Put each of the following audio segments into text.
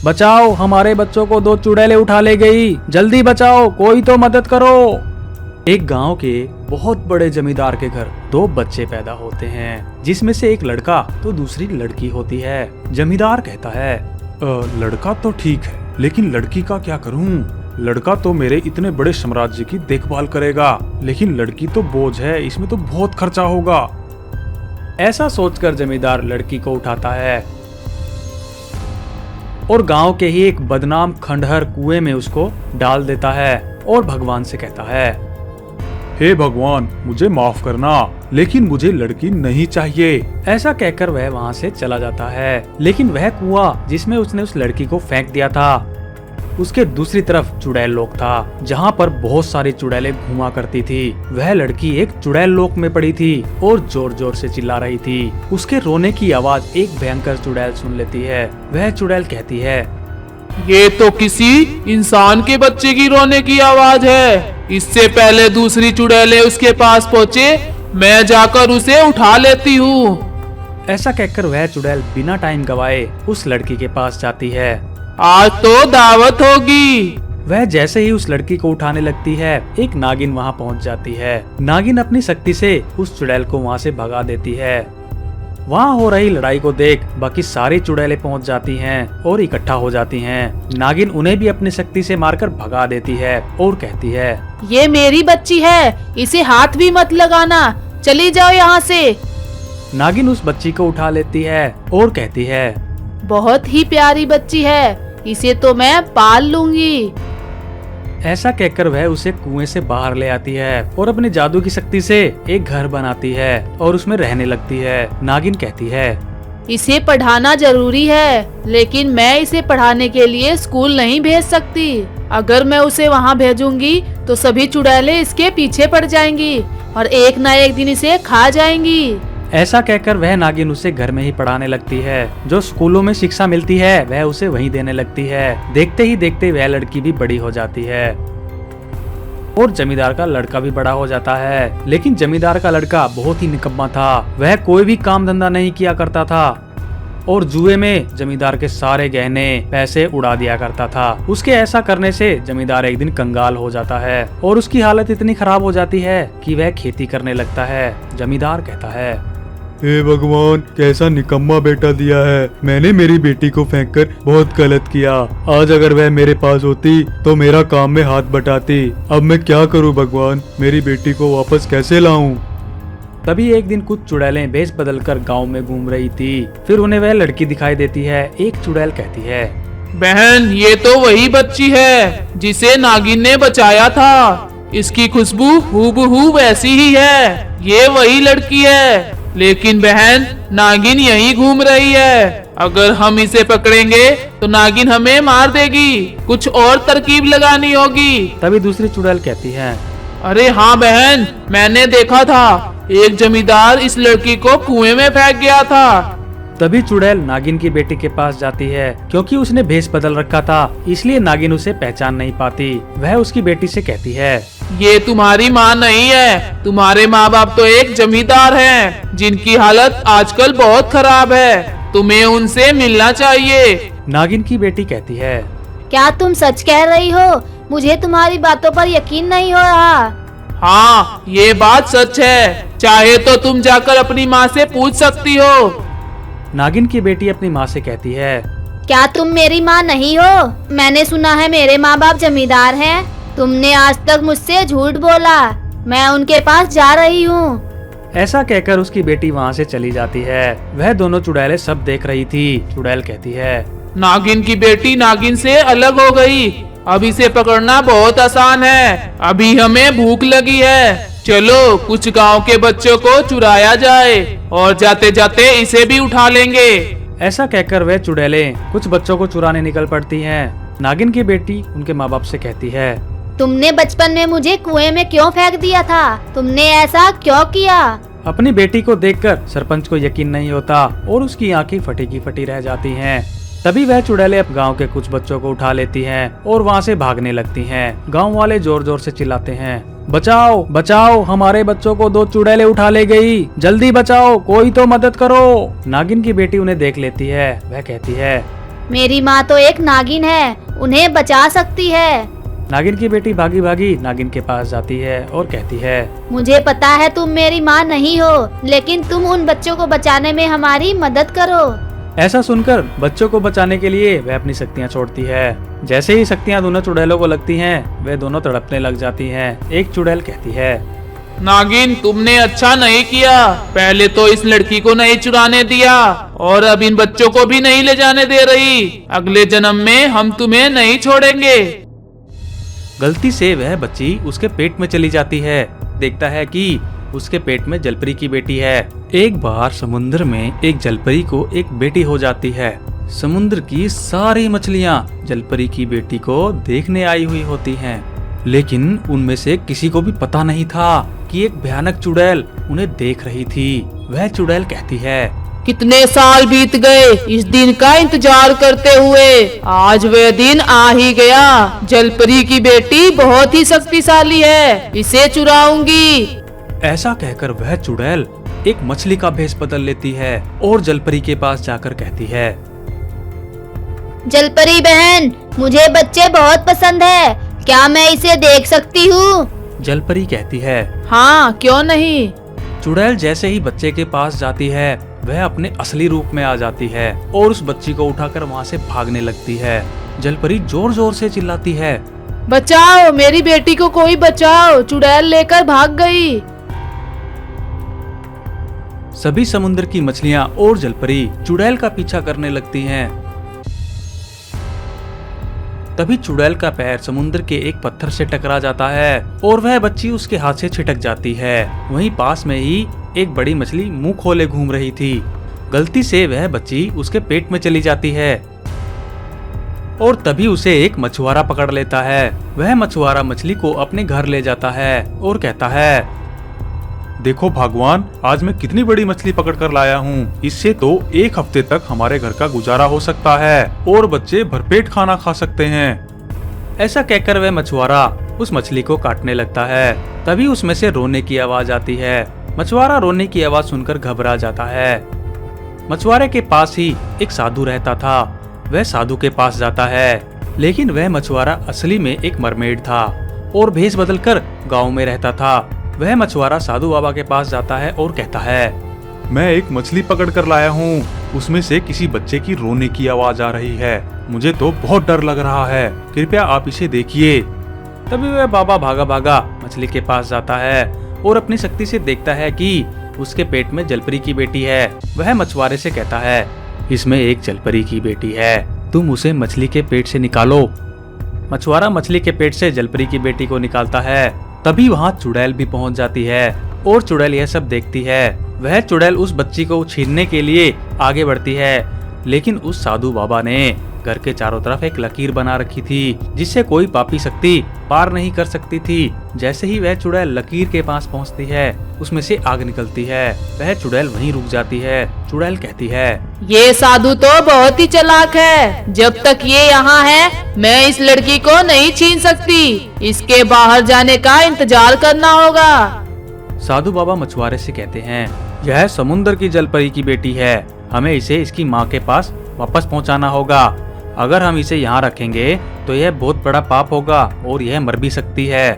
बचाओ, हमारे बच्चों को 2 चुड़ैलें उठा ले गई, जल्दी बचाओ, कोई तो मदद करो। एक गांव के बहुत बड़े जमींदार के घर 2 बच्चे पैदा होते हैं, जिसमें से एक लड़का तो दूसरी लड़की होती है। जमींदार कहता है, लड़का तो ठीक है, लेकिन लड़की का क्या करूं? लड़का तो मेरे इतने बड़े साम्राज्य की देखभाल करेगा, लेकिन लड़की तो बोझ है, इसमें तो बहुत खर्चा होगा। ऐसा सोचकर जमींदार लड़की को उठाता है और गांव के ही एक बदनाम खंडहर कुएं में उसको डाल देता है और भगवान से कहता है, हे भगवान, मुझे माफ करना, लेकिन मुझे लड़की नहीं चाहिए। ऐसा कहकर वह वहां से चला जाता है, लेकिन वह कुआं जिसमें उसने उस लड़की को फेंक दिया था, उसके दूसरी तरफ चुड़ैल लोक था, जहां पर बहुत सारी चुड़ैलें घुमा करती थी। वह लड़की एक चुड़ैल लोक में पड़ी थी और जोर जोर से चिल्ला रही थी। उसके रोने की आवाज एक भयंकर चुड़ैल सुन लेती है। वह चुड़ैल कहती है, ये तो किसी इंसान के बच्चे की रोने की आवाज है। इससे पहले दूसरी चुड़ैलें उसके पास पहुँचे, मैं जाकर उसे उठा लेती हूँ। ऐसा कहकर वह चुड़ैल बिना टाइम गवाए उस लड़की के पास जाती है। आज तो दावत होगी। वह जैसे ही उस लड़की को उठाने लगती है, एक नागिन वहां पहुंच जाती है। नागिन अपनी शक्ति से उस चुड़ैल को वहां से भगा देती है। वहां हो रही लड़ाई को देख बाकी सारी चुड़ैलें पहुंच जाती हैं और इकट्ठा हो जाती हैं। नागिन उन्हें भी अपनी शक्ति से मारकर भगा देती है और कहती है, ये मेरी बच्ची है, इसे हाथ भी मत लगाना, चली जाओ यहाँ से। नागिन उस बच्ची को उठा लेती है और कहती है, बहुत ही प्यारी बच्ची है, इसे तो मैं पाल लूंगी। ऐसा कहकर वह उसे कुएं से बाहर ले आती है और अपने जादू की शक्ति से एक घर बनाती है और उसमें रहने लगती है। नागिन कहती है, इसे पढ़ाना जरूरी है, लेकिन मैं इसे पढ़ाने के लिए स्कूल नहीं भेज सकती। अगर मैं उसे वहाँ भेजूंगी तो सभी चुड़ैलें इसके पीछे पड़ जाएंगी और एक न एक दिन इसे खा जाएंगी। ऐसा कहकर वह नागिन उसे घर में ही पढ़ाने लगती है। जो स्कूलों में शिक्षा मिलती है वह उसे वहीं देने लगती है। देखते ही देखते वह लड़की भी बड़ी हो जाती है और जमींदार का लड़का भी बड़ा हो जाता है। लेकिन जमींदार का लड़का बहुत ही निकम्मा था। वह कोई भी काम धंधा नहीं किया करता था और जुए में जमींदार के सारे गहने पैसे उड़ा दिया करता था। उसके ऐसा करने से जमींदार एक दिन कंगाल हो जाता है और उसकी हालत इतनी खराब हो जाती है कि वह खेती करने लगता है। जमींदार कहता है, हे भगवान, कैसा निकम्मा बेटा दिया है। मैंने मेरी बेटी को फेंककर बहुत गलत किया। आज अगर वह मेरे पास होती तो मेरा काम में हाथ बटाती। अब मैं क्या करूं भगवान, मेरी बेटी को वापस कैसे लाऊं? तभी एक दिन कुछ चुड़ैलें भेष बदलकर गांव में घूम रही थी। फिर उन्हें वह लड़की दिखाई देती है। एक चुड़ैल कहती है, बहन, ये तो वही बच्ची है जिसे नागिन ने बचाया था। इसकी खुशबू हूबहू वैसी ही है। ये वही लड़की है, लेकिन बहन, नागिन यहीं घूम रही है। अगर हम इसे पकड़ेंगे तो नागिन हमें मार देगी। कुछ और तरकीब लगानी होगी। तभी दूसरी चुड़ैल कहती है, अरे हाँ बहन, मैंने देखा था, एक जमींदार इस लड़की को कुएं में फेंक गया था। तभी चुड़ैल नागिन की बेटी के पास जाती है। क्योंकि उसने भेष बदल रखा था, इसलिए नागिन उसे पहचान नहीं पाती। वह उसकी बेटी से कहती है, ये तुम्हारी माँ नहीं है, तुम्हारे माँ बाप तो एक जमींदार हैं, जिनकी हालत आजकल बहुत खराब है। तुम्हें उनसे मिलना चाहिए। नागिन की बेटी कहती है, क्या तुम सच कह रही हो? मुझे तुम्हारी बातों पर यकीन नहीं हो रहा। हाँ, ये बात सच है। चाहे तो तुम जाकर अपनी माँ से पूछ सकती हो। नागिन की बेटी अपनी माँ से कहती है, क्या तुम मेरी माँ नहीं हो? मैंने सुना है मेरे माँ बाप जमींदार हैं। तुमने आज तक मुझसे झूठ बोला। मैं उनके पास जा रही हूँ। ऐसा कहकर उसकी बेटी वहाँ से चली जाती है। वह दोनों चुड़ैलें सब देख रही थी। चुड़ैल कहती है, नागिन की बेटी नागिन से अलग हो गई। अब इसे पकड़ना बहुत आसान है। अभी हमें भूख लगी है, चलो कुछ गांव के बच्चों को चुराया जाए और जाते जाते इसे भी उठा लेंगे। ऐसा कहकर वह चुड़ैलें कुछ बच्चों को चुराने निकल पड़ती हैं। नागिन की बेटी उनके माँ बाप से कहती है, तुमने बचपन में मुझे कुएं में क्यों फेंक दिया था? तुमने ऐसा क्यों किया? अपनी बेटी को देखकर सरपंच को यकीन नहीं होता और उसकी आंखें फटी की फटी रह जाती हैं। तभी वह चुड़ैलें अब गांव के कुछ बच्चों को उठा लेती हैं और वहां से भागने लगती हैं। गांव वाले जोर जोर से चिल्लाते हैं, बचाओ बचाओ, हमारे बच्चों को 2 चुड़ैलें उठा ले गई, जल्दी बचाओ, कोई तो मदद करो। नागिन की बेटी उन्हें देख लेती है। वह कहती है, मेरी माँ तो एक नागिन है, उन्हें बचा सकती है। नागिन की बेटी भागी भागी नागिन के पास जाती है और कहती है, मुझे पता है तुम मेरी माँ नहीं हो, लेकिन तुम उन बच्चों को बचाने में हमारी मदद करो। ऐसा सुनकर बच्चों को बचाने के लिए वह अपनी शक्तियाँ छोड़ती है। जैसे ही शक्तियाँ दोनों चुड़ैलों को लगती हैं, वे दोनों तड़पने लग जाती हैं। एक चुड़ैल कहती है, नागिन तुमने अच्छा नहीं किया, पहले तो इस लड़की को नहीं चुराने दिया और अब इन बच्चों को भी नहीं ले जाने दे रही। अगले जन्म में हम तुम्हें नहीं छोड़ेंगे। गलती से वह बच्ची उसके पेट में चली जाती है। देखता है कि उसके पेट में जलपरी की बेटी है। एक बार समुद्र में एक जलपरी को एक बेटी हो जाती है। समुद्र की सारी मछलियाँ जलपरी की बेटी को देखने आई हुई होती हैं, लेकिन उनमें से किसी को भी पता नहीं था कि एक भयानक चुड़ैल उन्हें देख रही थी। वह चुड़ैल कहती है, कितने साल बीत गए इस दिन का इंतजार करते हुए, आज वह दिन आ ही गया। जलपरी की बेटी बहुत ही शक्तिशाली है, इसे चुराऊंगी। ऐसा कहकर वह चुड़ैल एक मछली का भेष बदल लेती है और जलपरी के पास जाकर कहती है, जलपरी बहन, मुझे बच्चे बहुत पसंद है, क्या मैं इसे देख सकती हूँ? जलपरी कहती है, हाँ क्यों नहीं। चुड़ैल जैसे ही बच्चे के पास जाती है, वह अपने असली रूप में आ जाती है और उस बच्ची को उठाकर वहाँ से भागने लगती है। जलपरी जोर जोर से चिल्लाती है, बचाओ मेरी बेटी को, कोई बचाओ, चुड़ैल लेकर भाग गई। सभी समुद्र की मछलियाँ और जलपरी चुड़ैल का पीछा करने लगती हैं। तभी चुड़ैल का पैर समुद्र के एक पत्थर से टकरा जाता है और वह बच्ची उसके हाथ से छिटक जाती है। वहीं पास में ही एक बड़ी मछली मुंह खोले घूम रही थी। गलती से वह बच्ची उसके पेट में चली जाती है और तभी उसे एक मछुआरा पकड़ लेता है। वह मछुआरा मछली को अपने घर ले जाता है और कहता है, देखो भगवान, आज मैं कितनी बड़ी मछली पकड़ कर लाया हूँ। इससे तो एक हफ्ते तक हमारे घर का गुजारा हो सकता है और बच्चे भरपेट खाना खा सकते हैं। ऐसा कहकर वह मछुआरा उस मछली को काटने लगता है। तभी उसमें से रोने की आवाज आती है। मछुआरा रोने की आवाज सुनकर घबरा जाता है। मछुआरे के पास ही एक साधु रहता था। वह साधु के पास जाता है, लेकिन वह मछुआरा असली में एक मरमेड था और भेष बदलकर गाँव में रहता था। वह मछुआरा साधु बाबा के पास जाता है और कहता है, मैं एक मछली पकड़ कर लाया हूँ, उसमें से किसी बच्चे की रोने की आवाज आ रही है। मुझे तो बहुत डर लग रहा है, कृपया आप इसे देखिए। तभी वह बाबा भागा भागा मछली के पास जाता है और अपनी शक्ति से देखता है कि उसके पेट में जलपरी की बेटी है। वह मछुआरे से कहता है, इसमें एक जलपरी की बेटी है, तुम उसे मछली के पेट से निकालो। मछुआरा मछली के पेट से जलपरी की बेटी को निकालता है। तभी वहाँ चुड़ैल भी पहुँच जाती है और चुड़ैल यह सब देखती है। वह चुड़ैल उस बच्ची को छीनने के लिए आगे बढ़ती है, लेकिन उस साधु बाबा ने घर के चारों तरफ एक लकीर बना रखी थी, जिससे कोई पापी शक्ति पार नहीं कर सकती थी। जैसे ही वह चुड़ैल लकीर के पास पहुंचती है, उसमें से आग निकलती है। वह चुड़ैल वहीं रुक जाती है। चुड़ैल कहती है, ये साधु तो बहुत ही चालाक है, जब तक ये यहाँ है मैं इस लड़की को नहीं छीन सकती, इसके बाहर जाने का इंतजार करना होगा। साधु बाबा मछुआरे से कहते हैं, यह समुद्र की जलपरी की बेटी है, हमें इसे इसकी माँ के पास वापस पहुँचाना होगा। अगर हम इसे यहाँ रखेंगे तो यह बहुत बड़ा पाप होगा और यह मर भी सकती है।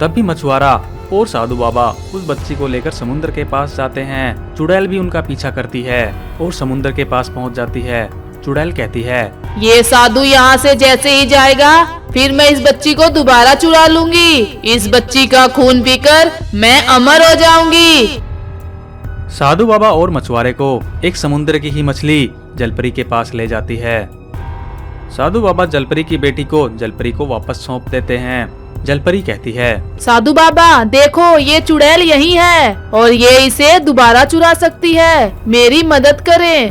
तभी मछुआरा और साधु बाबा उस बच्ची को लेकर समुद्र के पास जाते हैं। चुड़ैल भी उनका पीछा करती है और समुद्र के पास पहुंच जाती है। चुड़ैल कहती है, ये साधु यहाँ से जैसे ही जाएगा फिर मैं इस बच्ची को दोबारा चुरा लूंगी। इस बच्ची का खून पीकर मैं अमर हो जाऊंगी। साधु बाबा और मछुआरे को एक समुद्र की ही मछली जलपरी के पास ले जाती है। साधु बाबा जलपरी की बेटी को जलपरी को वापस सौंप देते हैं। जलपरी कहती है, साधु बाबा देखो, ये चुड़ैल यही है और ये इसे दोबारा चुरा सकती है, मेरी मदद करें।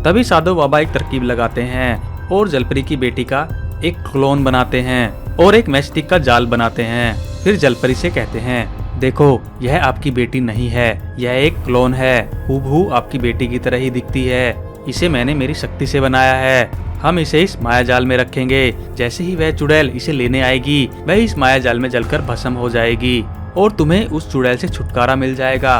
तभी साधु बाबा एक तरकीब लगाते हैं और जलपरी की बेटी का एक क्लोन बनाते हैं और एक मैचस्टिक का जाल बनाते हैं। फिर जलपरी से कहते हैं, देखो यह आपकी बेटी नहीं है, यह एक क्लोन है, हूबहू आपकी बेटी की तरह ही दिखती है। इसे मैंने मेरी शक्ति से बनाया है। हम इसे इस माया जाल में रखेंगे। जैसे ही वह चुड़ैल इसे लेने आएगी, वह इस माया जाल में जलकर भस्म हो जाएगी और तुम्हें उस चुड़ैल से छुटकारा मिल जाएगा।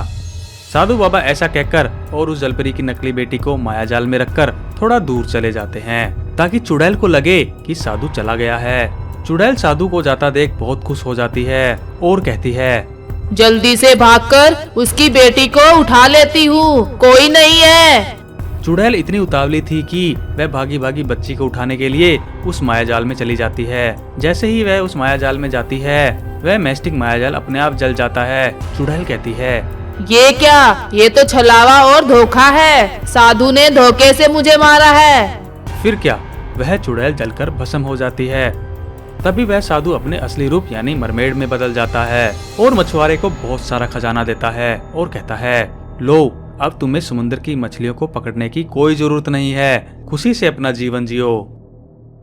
साधु बाबा ऐसा कहकर और उस जलपरी की नकली बेटी को मायाजाल में रखकर थोड़ा दूर चले जाते हैं ताकि चुड़ैल को लगे कि साधु चला गया है। चुड़ैल साधु को जाता देख बहुत खुश हो जाती है और कहती है, जल्दी से भागकर उसकी बेटी को उठा लेती हूँ, कोई नहीं है। चुड़ैल इतनी उतावली थी कि वह भागी भागी बच्ची को उठाने के लिए उस मायाजाल में चली जाती है। जैसे ही वह उस मायाजाल में जाती है, वह मैस्टिक मायाजाल अपने आप जल जाता है। चुड़ैल कहती है, ये क्या, ये तो छलावा और धोखा है। साधु ने धोखे से मुझे मारा है। फिर क्या, वह चुड़ैल जलकर भस्म हो जाती है। तभी वह साधु अपने असली रूप यानी मरमेड में बदल जाता है और मछुआरे को बहुत सारा खजाना देता है और कहता है, लो, अब तुम्हें समुद्र की मछलियों को पकड़ने की कोई जरूरत नहीं है, खुशी से अपना जीवन जियो।